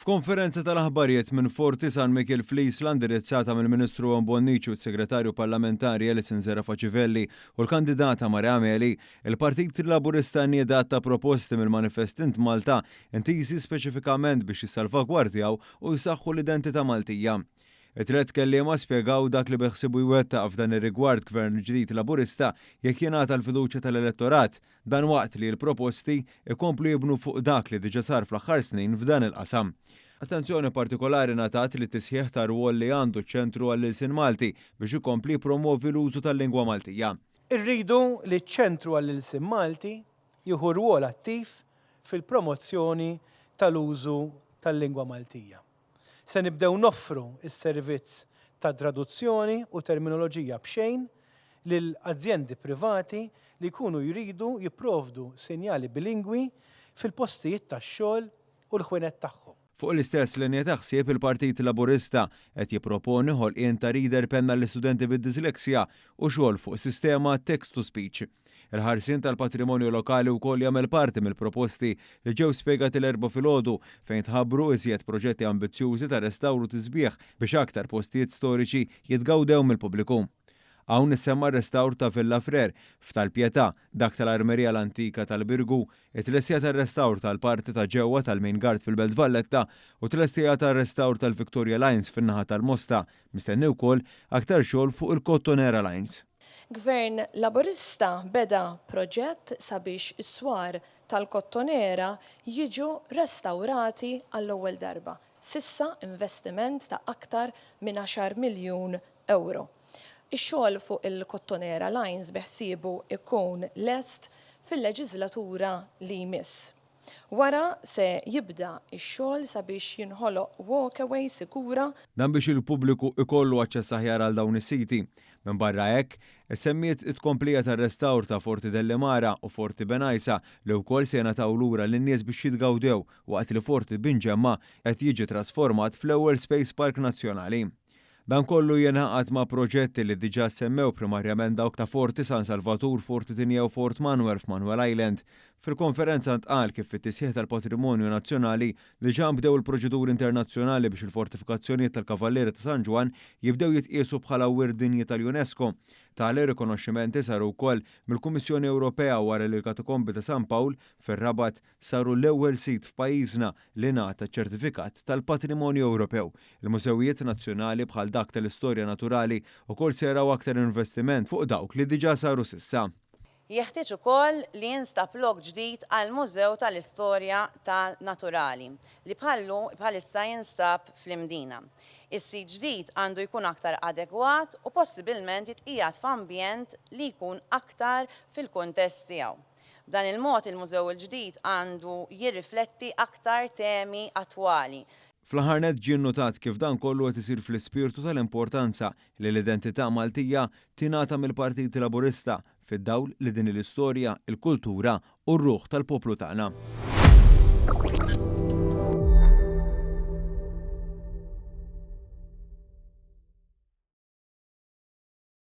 F'konferenza tal-aħbarijiet minn Forti San Michael fl-Island indirizzata mill-Ministru Bonnici u s-Segretarju Parlamentari Alison Zerafaċivelli u l-kandidata Marja Meli, il-Partit Laburista nniedat proposti mill-Manifestant Malta intisi speċifikament biex jissalvagwardjaw u jsaħħu l-identità Maltija. It-tlet kelliema spjegaw dak li beħsibu jwettaq f'dan ir-rigward Gvern ġdid Laburista jekk jingħata l-fiduċja tal-elettorat, dan waqt li l-proposti ikomplu jibnu fuq dak li diġà sar fl-aħħar snin f'dan il-qasam. Attenzjoni partikolari ngħatat li tisħiħ ta' rwol li għandu ċ-Ċentru għall-Ilsien Malti biex ikompli jippromovi l-użu tal-lingwa Maltija. Irridu li ċ-Ċentru għall-Ilsien Malti jieħu rwol attiv fil-promozzjoni tal-użu tal-lingwa Maltija. Se nibdew noffru s-servizz ta' traduzzjoni u terminoloġija b'xejn lil azzjendi privati li jkunu jridu jipprovdu sinjali bilingwi fil-postijiet tax-xogħol u l-ħwienet tagħhom. Fuq l-istess linja ta' ħsieb il-Partit Laburista qed jipproponi ħolqien ta' reader penna l-istudenti bid-disleksja u xogħol fuq sistema text to speech. Il-ħarsien tal-patrimonju lokali wkoll jagħmel parti mill-proposti li ġew spjegati l-erba' filgħodu fejn tħabbru iżjed proġetti ambizzjużi ta' restawru tisbieħ biex aktar postijiet storiċi jitgawdew mill-pubbliku. Hawn issemma r-restawr ta' Villa Frer f'Tal-Pjetà, dak tal-Armerija l-Antika tal-Birgu, it-tlessija tar-restawr tal-parti ta' ġewwa tal-Main Guard fil-Belt Valletta u tlessija tar-restawr tal-Victoria Lines fin-naħa tal-Mosta, mistenni wkoll aktar xogħol fuq il-Cottonera Lines. Gvern Laburista beda proġett sabiex is-swar tal-Cottonera jiġu restawrati għall-ewwel darba. Sissa investiment ta' aktar minn 10 miljun euro. Ix-xogħol fuq il-Cottonera Lines beħsiebu ikun lest fil-leġislatura li jmiss. Wara se jibda ix-xogħol sabiex jinħoloq walkaway sikura. Dan biex il-pubbliku ikollu aċċess aħjar għal dawn is-siti. Minn barra hekk, semmiet it-komplija tar-restawr ta' Forti Delli Mara u Forti Benajsa li wkoll se jingħataw lura lin-nies biex jitgawdew waqt li Forti Binġemma qed jiġi trasformat fl-ewwel Space Park Nazzjonali. Dan kollu jingħaqad ma' proġetti li diġà semmew primarjament dawk ta' Forti San Salvatur, Forti Tinja u Fort Manuel f'Manuel Island. Fil-konferenza ntqal kif fit-tisħiħ tal-Patrimonju Nazzjonali diġà bdew il-proċeduri internazzjonali biex il-fortifikazzjonijiet tal-Kavalleri ta' San Ġwan jibdew jitqiesu bħala wirt dinji tal-UNESCO. Tali rikonoxximenti saru wkoll mill-Kummissjoni Ewropea wara li l-Katakombi ta' San Pawl fir-Rabat saru l-ewwel sit f'pajjiżna li ngħata ċ-ċertifikat tal-Patrimonju Ewropew. Il-Musewijiet Nazzjonali bħal dak tal-Istorja Naturali wkoll se jaraw aktar investiment fuq dawk li diġà saru s'issa. Jeħtieġ ukoll li jinstab lok ġdid għal Mużew tal-Istorja Naturali li bħalissa jinstab fl-Imdina. Is-sit ġdid għandu jkun aktar adegwat u possibilment jitqiegħed f'ambjent li jkun aktar fil-kuntest tiegħu. B'dan il-mod il-mużew il-ġdid għandu jirrifletti aktar temi attwali. Fl-ħarnet ġie notat kif dan kollu qed isir fl-ispirtu tal-importanza li l-identità Maltija tingħata mill-Partit Laburista fid-dawl li din l-istorja, il-kultura u r-ruħ tal-poplu tagħna.